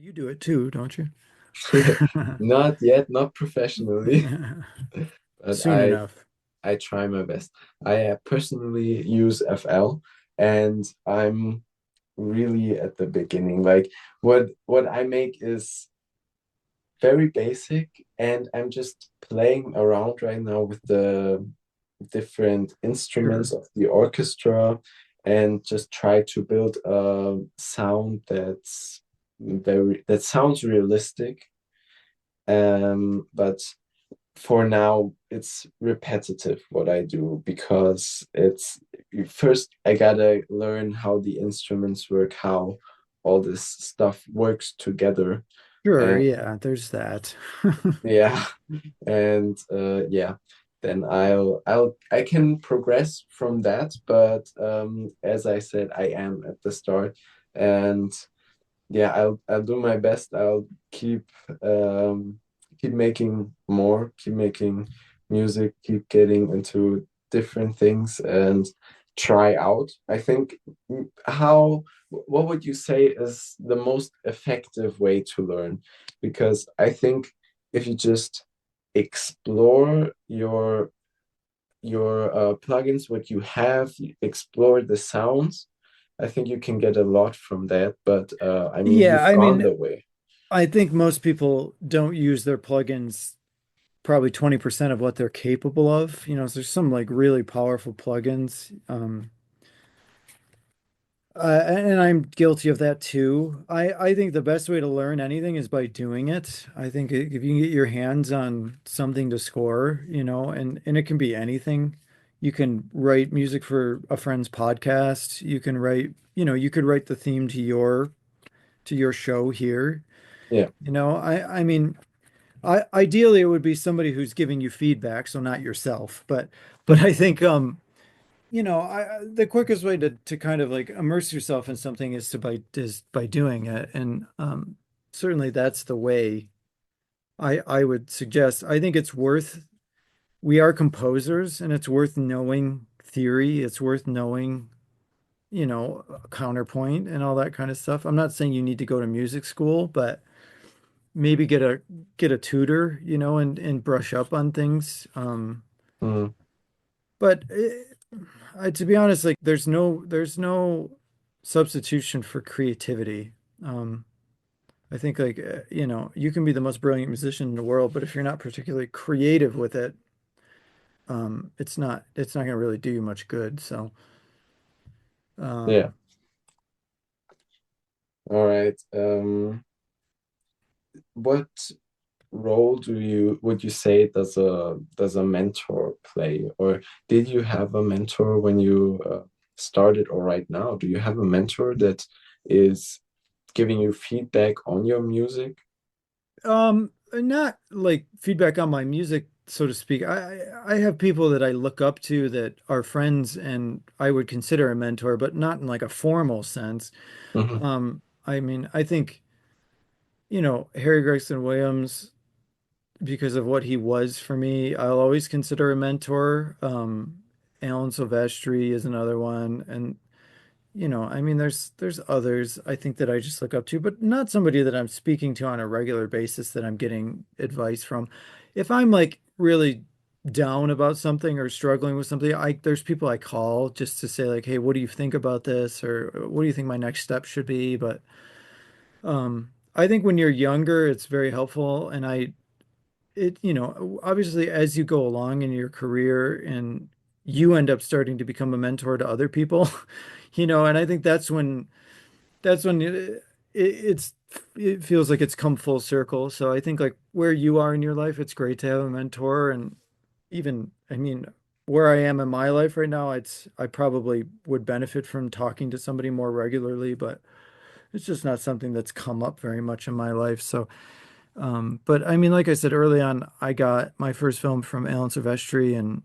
you do it too, don't you? Not yet, not professionally, but Soon enough. I try my best. I personally use FL, and I'm really at the beginning. Like what I make is very basic, and I'm just playing around right now with the different instruments Sure. of the orchestra and just try to build a sound that sounds realistic. But for now it's repetitive what I do because it's first I gotta learn how the instruments work, how all this stuff works together. Sure, And yeah, there's that. yeah, and yeah, then I can progress from that. But as I said, I am at the start, and yeah, I'll do my best. I'll um keep making more, keep making music, keep getting into different things and try out. I think how what would you say is the most effective way to learn? Because I think if you just explore your plugins, what you have, explore the sounds, I think you can get a lot from that. But I mean, Yeah, you've I gone mean, the way. I think most people don't use their plugins probably 20% of what they're capable of. So there's some like really powerful plugins. And I'm guilty of that too. I think the best way to learn anything is by doing it. I think if you can get your hands on something to score, and it can be anything. You can write music for a friend's podcast. You can write, you could write the theme to your show here. Yeah, I mean, ideally it would be somebody who's giving you feedback, so not yourself. But I think the quickest way to kind of like immerse yourself in something is by doing it, and certainly that's the way I would suggest. I think it's worth. We are composers, and it's worth knowing theory. It's worth knowing, counterpoint and all that kind of stuff. I'm not saying you need to go to music school, but maybe get a tutor, and brush up on things. mm, But to be honest, like there's no substitution for creativity. Um, I think like you can be the most brilliant musician in the world, but if you're not particularly creative with it, it's not going to really do you much good. So, yeah. um, All right. What role would you say does a mentor play, or did you have a mentor when you started, or right now? Do you have a mentor that is giving you feedback on your music? not like feedback on my music, so to speak. I have people that I look up to that are friends and I would consider a mentor, but not in like a formal sense. Hmm. I mean, I think, Harry Gregson Williams, because of what he was for me, I'll always consider a mentor. Alan Silvestri is another one. And, I mean, there's others I think that I just look up to, but not somebody that I'm speaking to on a regular basis that I'm getting advice from. If I'm like really down about something or struggling with something, there's people I call just to say like, hey, what do you think about this? Or what do you think my next step should be? But I think when you're younger, it's very helpful. And obviously as you go along in your career and you end up starting to become a mentor to other people, and I think that's when it feels like it's come full circle. So I think like where you are in your life, it's great to have a mentor. And even, I mean, where I am in my life right now, I probably would benefit from talking to somebody more regularly, but it's just not something that's come up very much in my life. So but I mean, like I said early on, I got my first film from Alan Silvestri, and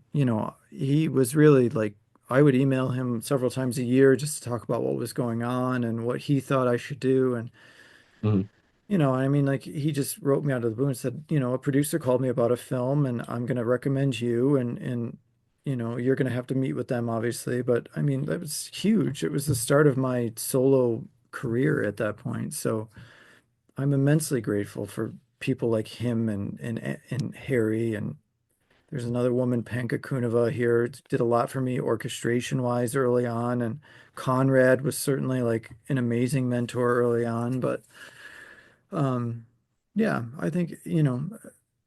he was really like I would email him several times a year just to talk about what was going on and what he thought I should do. And Hmm. I mean, like he just wrote me out of the blue and said, a producer called me about a film, and I'm going to recommend you, and you're going to have to meet with them, obviously. But I mean, that was huge. It was the start of my solo career at that point. So. I'm immensely grateful for people like him and Harry, and there's another woman, Panka Kuneva here, did a lot for me orchestration wise early on, and Conrad was certainly like an amazing mentor early on, but um yeah, I think,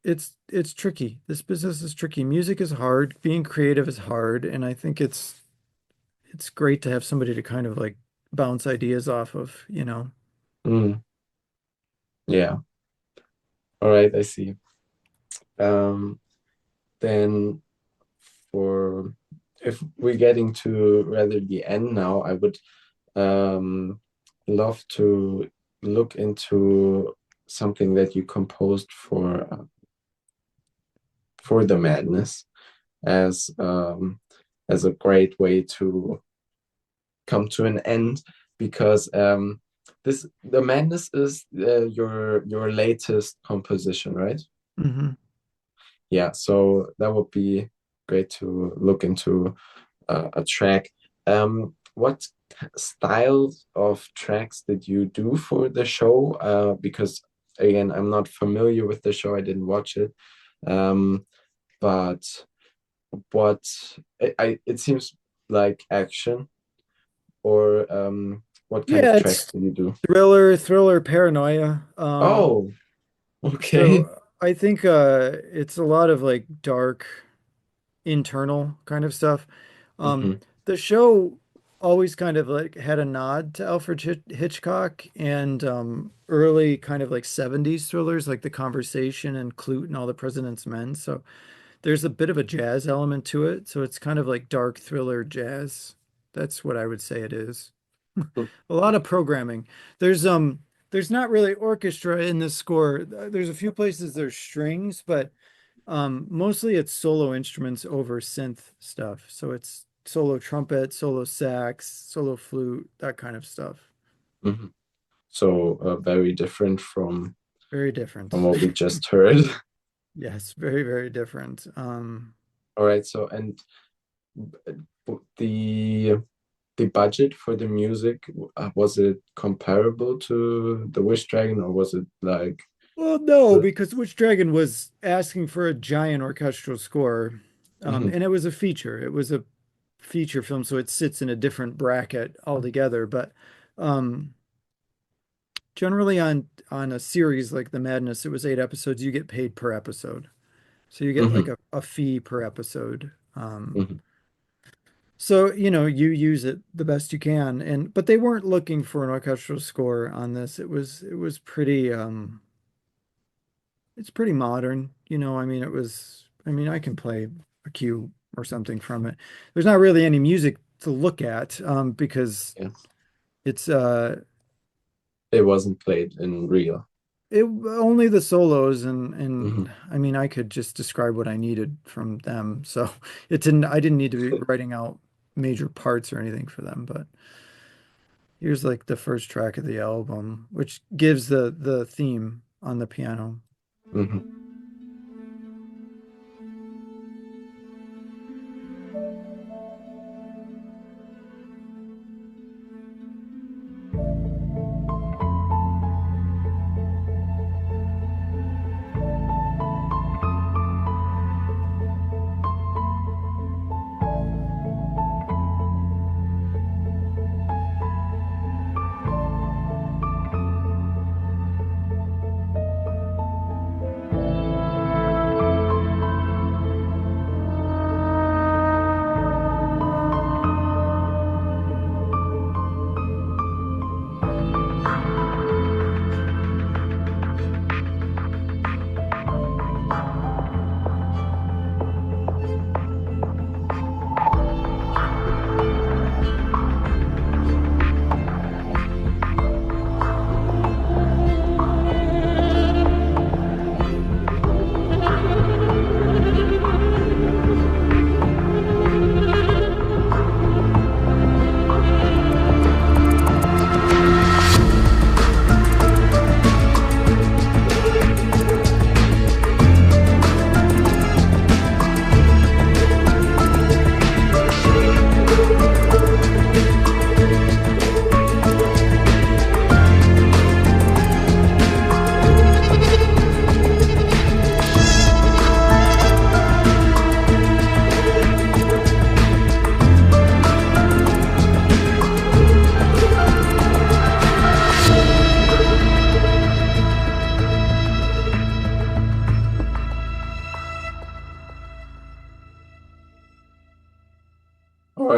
it's tricky. This business is tricky. Music is hard, being creative is hard, and I think it's great to have somebody to kind of like bounce ideas off of. Mm, yeah. All right, I see. Um, then for if we're getting to rather the end now, I would um love to look into something that you composed for the madness as a great way to come to an end because this the madness is your latest composition, right? Hmm. Yeah, so that would be great to look into a track. What styles of tracks did you do for the show? Because again, I'm not familiar with the show. I didn't watch it. Um, but what it seems like action or what kind of Yeah, tracks it's did you do? thriller, paranoia. Oh, okay. So I think it's a lot of like dark internal kind of stuff. Um, Hmm. the show always kind of like had a nod to Alfred Hitchcock and early kind of like 70s thrillers like The Conversation and Clute and All the President's Men. So there's a bit of a jazz element to it. So it's kind of like dark thriller jazz. That's what I would say it is. A lot of programming. There's not really orchestra in this score. There's a few places there's strings, but mostly it's solo instruments over synth stuff. So it's solo trumpet, solo sax, solo flute, that kind of stuff. Hmm. So very different Very from different. what we just heard. Yes, very, very different. All right. So and the the budget for the music was it comparable to the Wish Dragon or was it like Well, no, because Witch Dragon was asking for a giant orchestral score, Mhm, and it was a feature. It was a feature film, so it sits in a different bracket altogether. But um, generally, on a series like The Madness, it was 8 episodes. You get paid per episode, so you get like mhm, a fee per episode. mhm, So you use it the best you can, and but they weren't looking for an orchestral score on this. It was pretty. It's pretty modern. I mean, I mean, I can play a cue or something from it. There's not really any music to look at, because yeah. it's It wasn't played in real. only the solos and Mhm, I mean, I could just describe what I needed from them. So I didn't need to be writing out major parts or anything for them, but here's like the first track of the album, which gives the theme on the piano. mhm.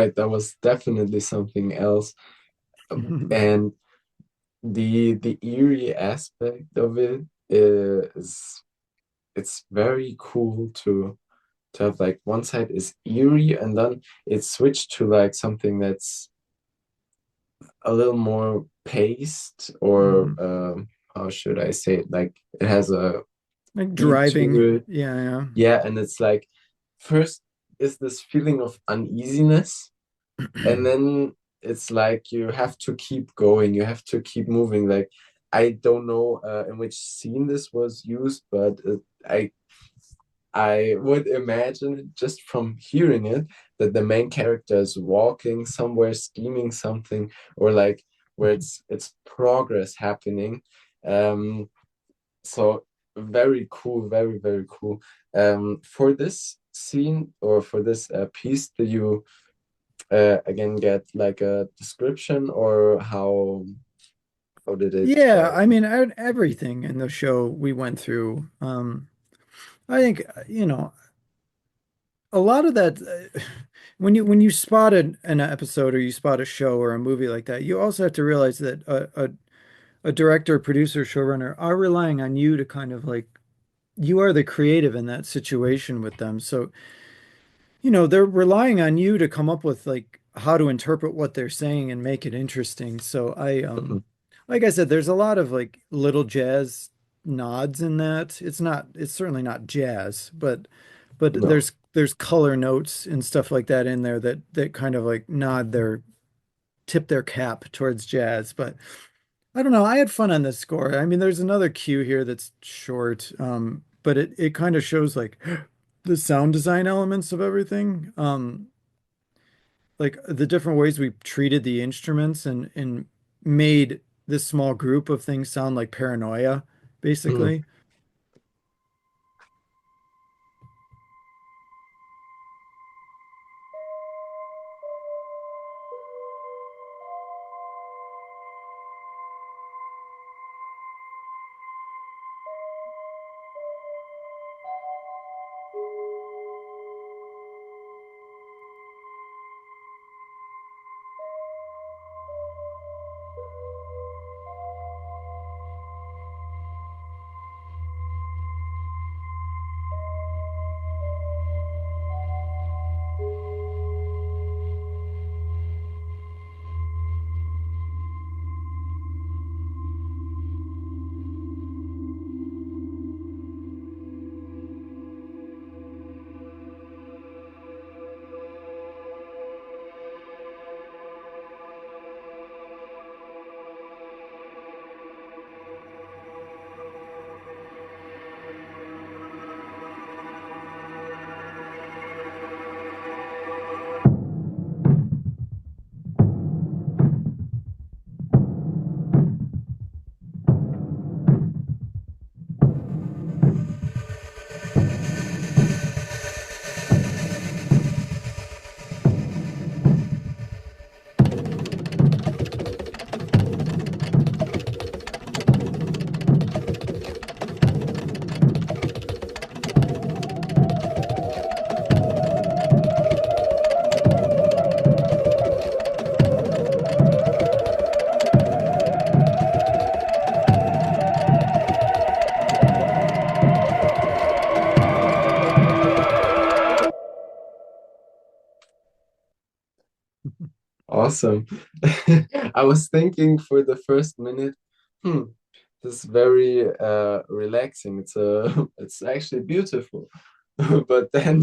right. That was definitely something else. And the eerie aspect of it is it's very cool to have like one side is eerie and then it switched to like something that's a little more paced or Mhm. how should I say it? Like it has a Like beat driving. to it. Yeah, yeah. Yeah, and it's like first is this feeling of uneasiness, and then it's like you have to keep going, you have to keep moving. Like I don't know in which scene this was used, but I would imagine just from hearing it that the main character is walking somewhere, scheming something, or like where it's progress happening. Um, so very cool, very very cool. For this scene or for this piece, do you again get like a description or how did it? Yeah, I mean, everything in the show we went through. I think, a lot of that, when you spot an episode or you spot a show or a movie like that, you also have to realize that a director, producer, showrunner are relying on you to kind of like you are the creative in that situation with them. So they're relying on you to come up with like how to interpret what they're saying and make it interesting. So Mhm. like I said, there's a lot of like little jazz nods in that. It's certainly not jazz, but No. there's color notes and stuff like that in there that kind of like tip their cap towards jazz. But I don't know. I had fun on this score. I mean, there's another cue here that's short, but it kind of shows like the sound design elements of everything. Like the different ways we treated the instruments and made this small group of things sound like paranoia, Mhm. basically. Awesome. I was thinking for the first minute, hmm, this is very relaxing. It's actually beautiful. But then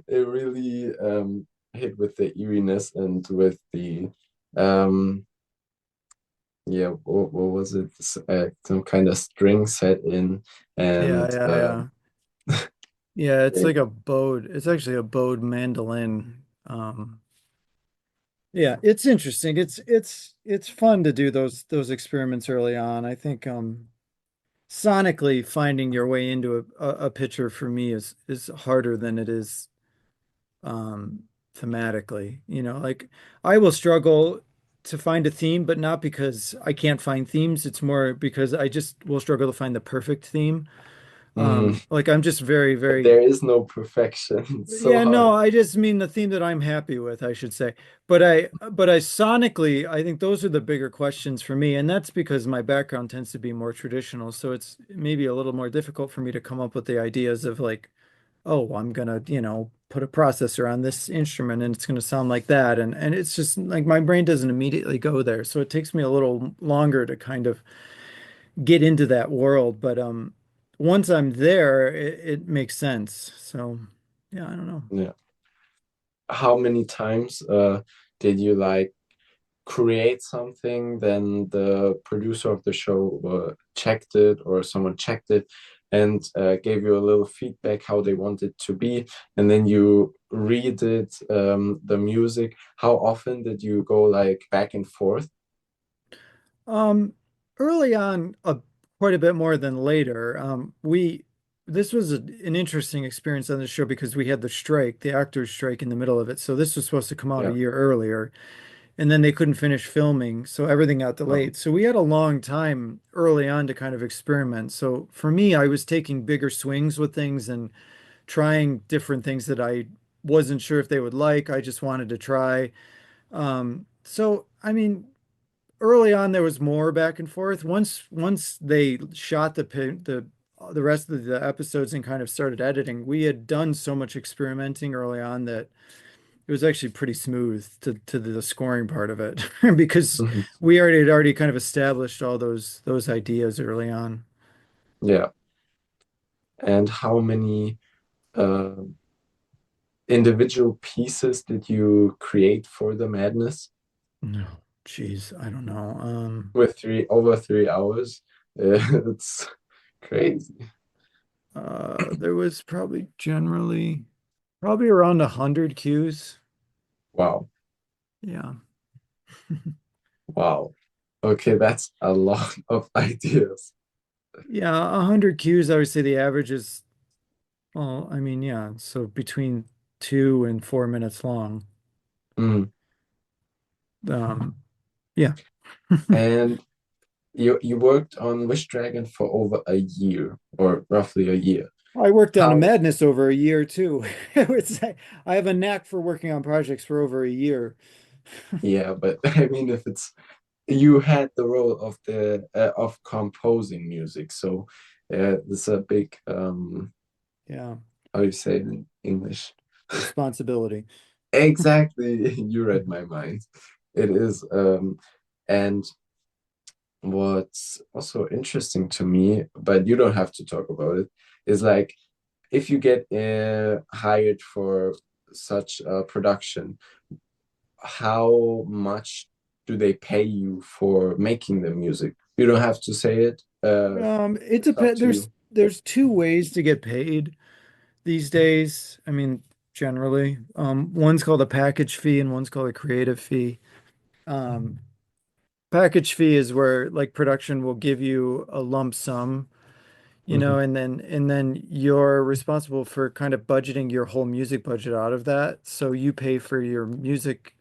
it really hit with the eeriness and with the um yeah, what was it? Some kind of string set in Yeah, and yeah, yeah. Yeah, it's yeah. like a bowed. It's actually a bowed mandolin. Yeah, it's interesting. It's fun to do those experiments early on. I think sonically finding your way into a picture for me is harder than it is um thematically. Like I will struggle to find a theme, but not because I can't find themes. It's more because I just will struggle to find the perfect theme. Mm. Like I'm just very, very There is no perfection. It's so yeah, no, hard. I just mean the theme that I'm happy with, I should say. But I sonically, I think those are the bigger questions for me, and that's because my background tends to be more traditional, so it's maybe a little more difficult for me to come up with the ideas of like, oh, I'm gonna, put a processor on this instrument and it's gonna sound like that, and it's just like my brain doesn't immediately go there, so it takes me a little longer to kind of get into that world. But once I'm there, it makes sense. So yeah, I don't know. Yeah. How many times did you like create something, then the producer of the show checked it, or someone checked it and gave you a little feedback how they want it to be, and then you redid the music? How often did you go like back and forth? Um, Early on, quite a bit more than later. This was an interesting experience on the show because we had the strike, the actors' strike in the middle of it. So this was supposed to come out a Yeah. year earlier, and then they couldn't finish filming, so everything got Oh. delayed. So we had a long time early on to kind of experiment. So for me, I was taking bigger swings with things and trying different things that I wasn't sure if they would like. I just wanted to try. So I mean, early on there was more back and forth. Once they shot the rest of the episodes and kind of started editing, we had done so much experimenting early on that it was actually pretty smooth to the scoring part of it because Mhm. we already had already kind of established all those ideas early on. Yeah. And how many uh, individual pieces did you create for the madness No, geez, I don't know. with three over 3 hours? It's crazy. There was probably around 100 cues. Wow. Yeah. Wow. Okay, that's a lot of ideas. Yeah, 100 cues, I would say the average is, well, I mean, yeah, so between 2 and 4 minutes long. Mm. Um, yeah. And you worked on Wish Dragon for over a year, or roughly a year. I worked on a How, Madness over a year too. I have a knack for working on projects for over a year. yeah, but I mean, if it's you had the role of the of composing music, so it's a big Yeah, how do you say it in English? responsibility. Exactly, you read my mind. It is, and what's also interesting to me, but you don't have to talk about it, is like if you get hired for such a production, how much do they pay you for making the music? You don't have to say it. It It's up depends. to you. There's two ways to get paid these days. I mean, generally, one's called a package fee and one's called a creative fee. Um, Package fee is where like production will give you a lump sum, Hmm. and then you're responsible for kind of budgeting your whole music budget out of that. So you pay for your music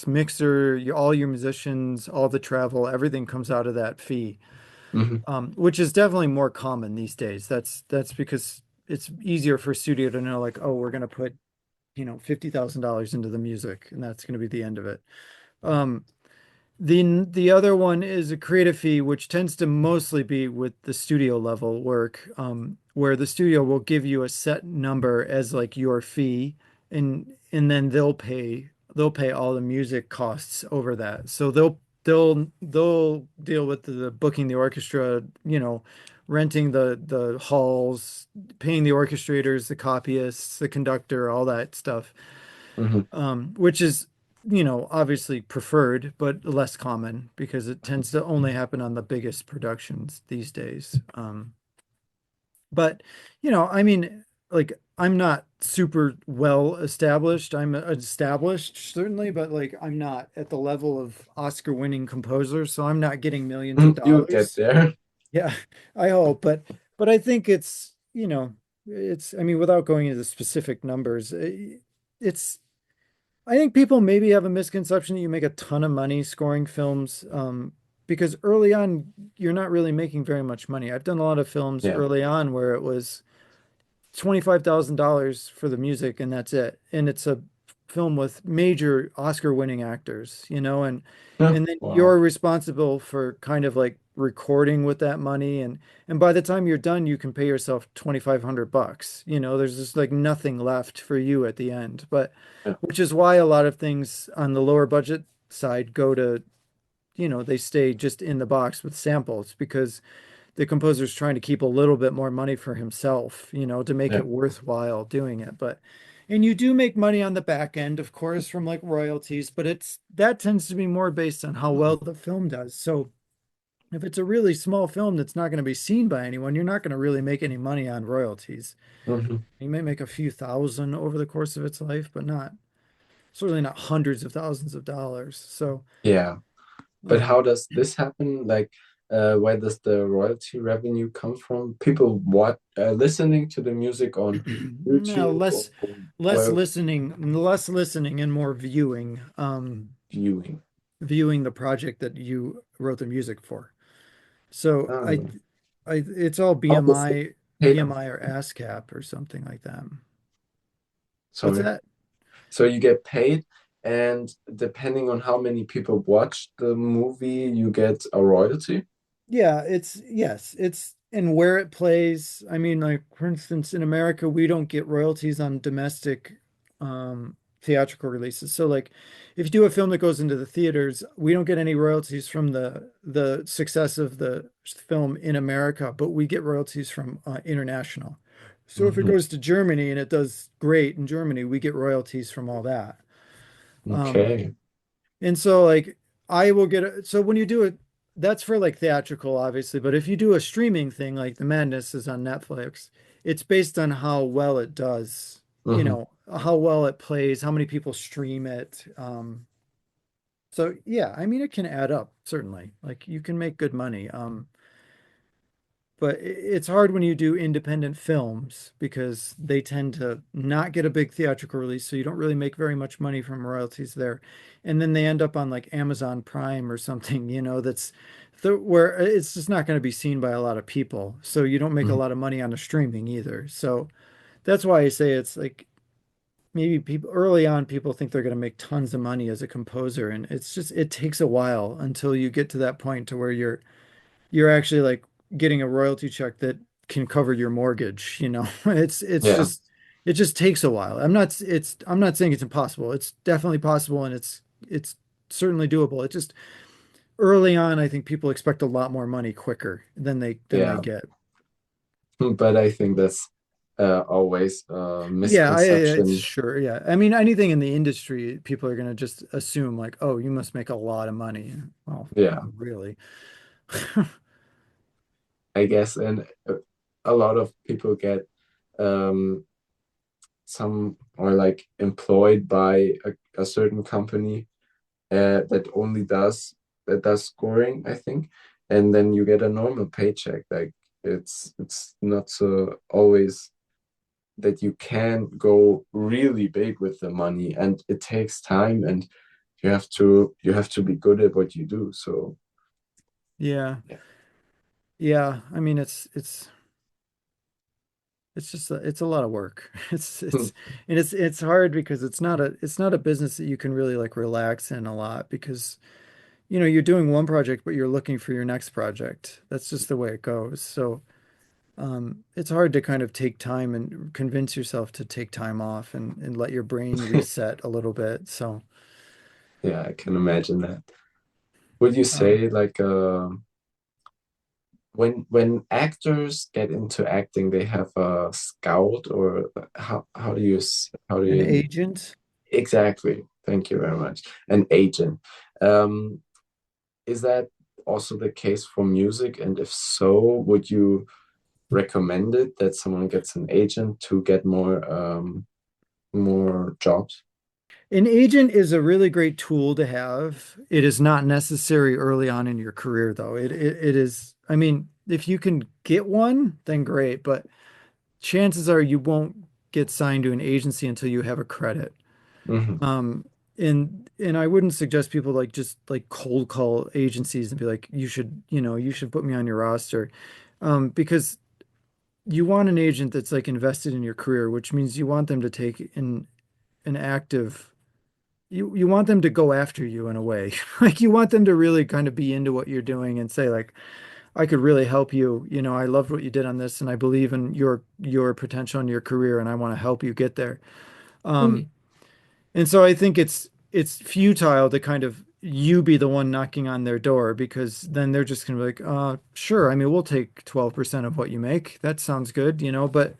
mixer, all your musicians, all the travel, everything comes out of that fee. Hmm. Which is definitely more common these days. That's because it's easier for a studio to know like, oh, we're gonna put, $50,000 into the music and that's gonna be the end of it. Um, the other one is a creative fee, which tends to mostly be with the studio level work, where the studio will give you a set number as like your fee, and then they'll pay all the music costs over that. So they'll deal with the booking the orchestra, renting the halls, paying the orchestrators, the copyists, the conductor, all that stuff, Hmm. which is, obviously preferred, but less common because it tends to only happen on the biggest productions these days. But, I mean, like, I'm not super well established. I'm established, certainly, but like, I'm not at the level of Oscar-winning composers, so I'm not getting millions of You'll get dollars. there. Yeah, I hope, but I think it's, I mean, without going into the specific numbers, it's I think people maybe have a misconception that you make a ton of money scoring films, because early on you're not really making very much money. I've done a lot of films Yeah. early on where it was $25,000 for the music and that's it. And it's a film with major Oscar-winning actors, Yeah. and then Wow. you're responsible for kind of like recording with that money and by the time you're done, you can pay yourself 2,500 bucks. There's just like nothing left for you at the end. But Yeah. which is why a lot of things on the lower budget side go to, they stay just in the box with samples because the composer's trying to keep a little bit more money for himself, to make Yeah. it worthwhile doing it. And you do make money on the back end, of course, from like royalties, but that tends to be more based on how well the film does. So if it's a really small film that's not going to be seen by anyone, you're not going to really make any money on royalties. Hmm. You may make a few thousand over the course of its life, but certainly not hundreds of thousands of dollars. So, Yeah. But um, how does this happen? Like, where does the royalty revenue come from? People listening to the music on no, YouTube or where less listening and more viewing, viewing? viewing the project that you wrote the music for. So Um, it's all how does it paid off? BMI or ASCAP or something like that. What's Sorry. that? So you get paid, and depending on how many people watch the movie, you get a royalty. Yeah, yes, it's and where it plays. I mean, like for instance, in America, we don't get royalties on domestic theatrical releases. So like if you do a film that goes into the theaters, we don't get any royalties from the success of the film in America, but we get royalties from international. So if it Hmm. goes to Germany and it does great in Germany, we get royalties from all that. Um, Okay. and so like I will get so when you do it, that's for like theatrical, obviously, but if you do a streaming thing like The Madness is on Netflix, it's based on how well it does, Hmm. how well it plays, how many people stream it. So yeah, I mean it can add up, certainly. Like you can make good money. But it's hard when you do independent films because they tend to not get a big theatrical release, so you don't really make very much money from royalties there. And then they end up on like Amazon Prime or something, where it's just not going to be seen by a lot of people. So you don't make a Hmm. lot of money on the streaming either. So that's why I say it's like maybe people early on people think they're going to make tons of money as a composer, and it takes a while until you get to that point to where you're actually like getting a royalty check that can cover your mortgage, Yeah. it just takes a while. I'm not saying it's impossible. It's definitely possible and it's certainly doable. It just early on I think people expect a lot more money quicker than they Yeah. get. But I think that's always a Yeah, it's misconception. sure. Yeah. I mean, anything in the industry, people are going to just assume like, oh, you must make a lot of money. Well, Yeah, not really. I guess, and a lot of people get um, some or like employed by a certain company that only does scoring, I think, and then you get a normal paycheck. Like it's not so always that you can go really big with the money, and it takes time, and you have to be good at what you do. So Yeah. yeah. Yeah. I mean, it's just it's a lot of work. And it's hard because it's not a business that you can really like relax in a lot because you're doing one project but you're looking for your next project. That's just the way it goes. So it's hard to kind of take time and convince yourself to take time off and let your brain reset a little bit. So Yeah, I can imagine that. Would you um, say like when actors get into acting, they have a scout, or how do an you agent. exactly? Thank you very much. An agent. Um, is that also the case for music? And if so, would you recommend it that someone gets an agent to get more jobs? An agent is a really great tool to have. It is not necessary early on in your career, though. It is, I mean, if you can get one, then great, but chances are you won't get signed to an agency until you have a credit. Hmm. Um, and I wouldn't suggest people like just like cold call agencies and be like, you should put me on your roster. Because you want an agent that's like invested in your career, which means you want them to take an active you want them to go after you in a way. Like you want them to really kind of be into what you're doing and say like, I could really help you. You know, I loved what you did on this and I believe in your potential in your career and I want to help you get there. Mm, Um, and so I think it's futile to kind of you be the one knocking on their door because then they're just gonna be like, sure. I mean, we'll take 12% of what you make. That sounds good, you know, but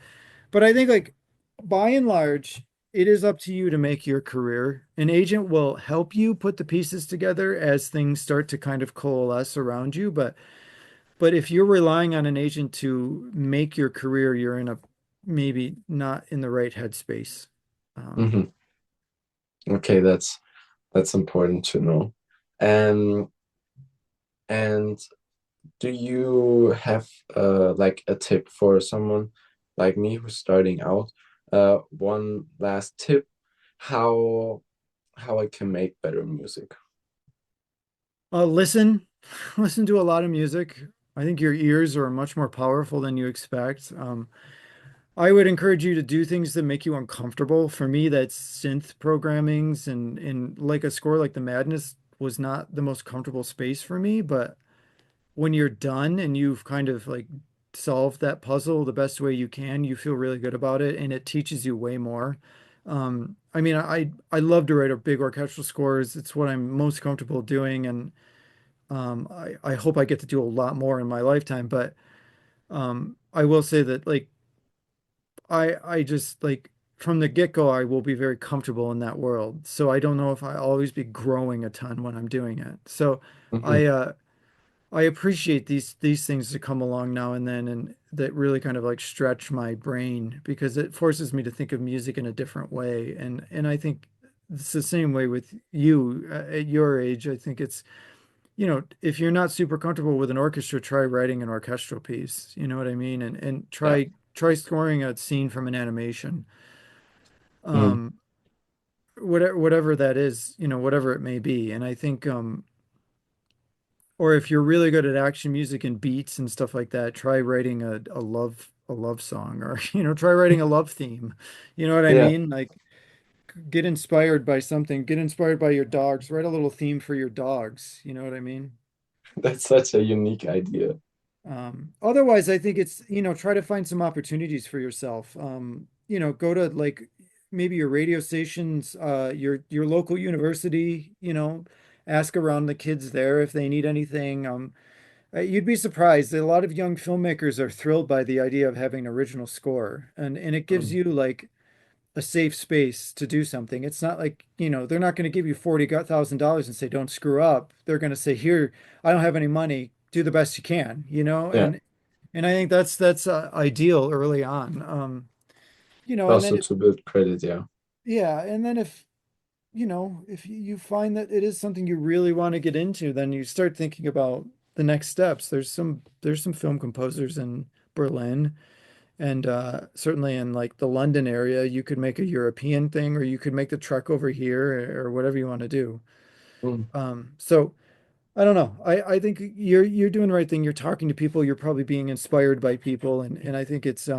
I think like by and large, it is up to you to make your career. An agent will help you put the pieces together as things start to kind of coalesce around you, but if you're relying on an agent to make your career, you're in a maybe not in the right headspace. Um, mhm. Okay, that's important to know. And and do you have like a tip for someone like me who's starting out? One last tip, how I can make better music. listen, listen to a lot of music. I think your ears are much more powerful than you expect. I would encourage you to do things that make you uncomfortable. For me, that's synth programmings and like a score like the Madness was not the most comfortable space for me, but when you're done and you've kind of like solved that puzzle the best way you can, you feel really good about it and it teaches you way more. I mean, I love to write a big orchestral scores. It's what I'm most comfortable doing, and I hope I get to do a lot more in my lifetime. But I will say that like I just like from the get-go, I will be very comfortable in that world. So I don't know if I always be growing a ton when I'm doing it. So Hmm. I I appreciate these things that come along now and then and that really kind of like stretch my brain because it forces me to think of music in a different way. And I think it's the same way with you at your age. I think it's, you know, if you're not super comfortable with an orchestra, try writing an orchestral piece. You know what I mean? And Yeah. try scoring a scene from an animation. Hmm. Um, whatever that is, you know, whatever it may be. And I think or if you're really good at action music and beats and stuff like that, try writing a love song or you know, try writing a love theme. You know what I Yeah, mean? Like get inspired by something, get inspired by your dogs, write a little theme for your dogs. You know what I mean? that's such a unique idea. Otherwise, I think it's, you know, try to find some opportunities for yourself. You know, go to like maybe your radio stations, your local university, you know, ask around the kids there if they need anything. You'd be surprised. A lot of young filmmakers are thrilled by the idea of having an original score, and it gives Mm. you like a safe space to do something. It's not like, you know, they're not going to give you $40,000 and say, don't screw up. They're going to say, here, I don't have any money. Do the best you can, you know? Yeah, And I think that's ideal early on. You know, and then also if, to build credit, yeah. yeah, and then if, you know, if you find that it is something you really want to get into, then you start thinking about the next steps. There's some film composers in Berlin and certainly in like the London area, you could make a European thing or you could make the trek over here or whatever you want to do. Mm. So I don't know. I think you're doing the right thing. You're talking to people, you're probably being inspired by people and I think it's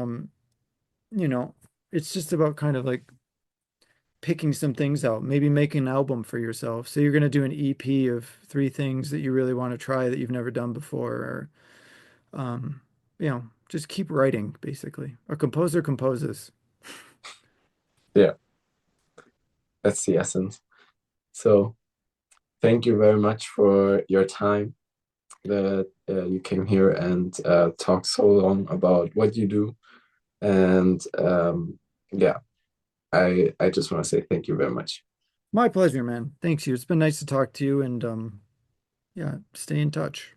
you know, it's just about kind of like picking some things out, maybe make an album for yourself. So you're going to do an EP of three things that you really want to try that you've never done before, or you know, just keep writing, basically. A composer composes. Yeah, that's the essence. So thank you very much for your time that you came here and talked so long about what you do. And yeah, I just want to say thank you very much. My pleasure, man. Thanks you. It's been nice to talk to you and yeah, stay in touch.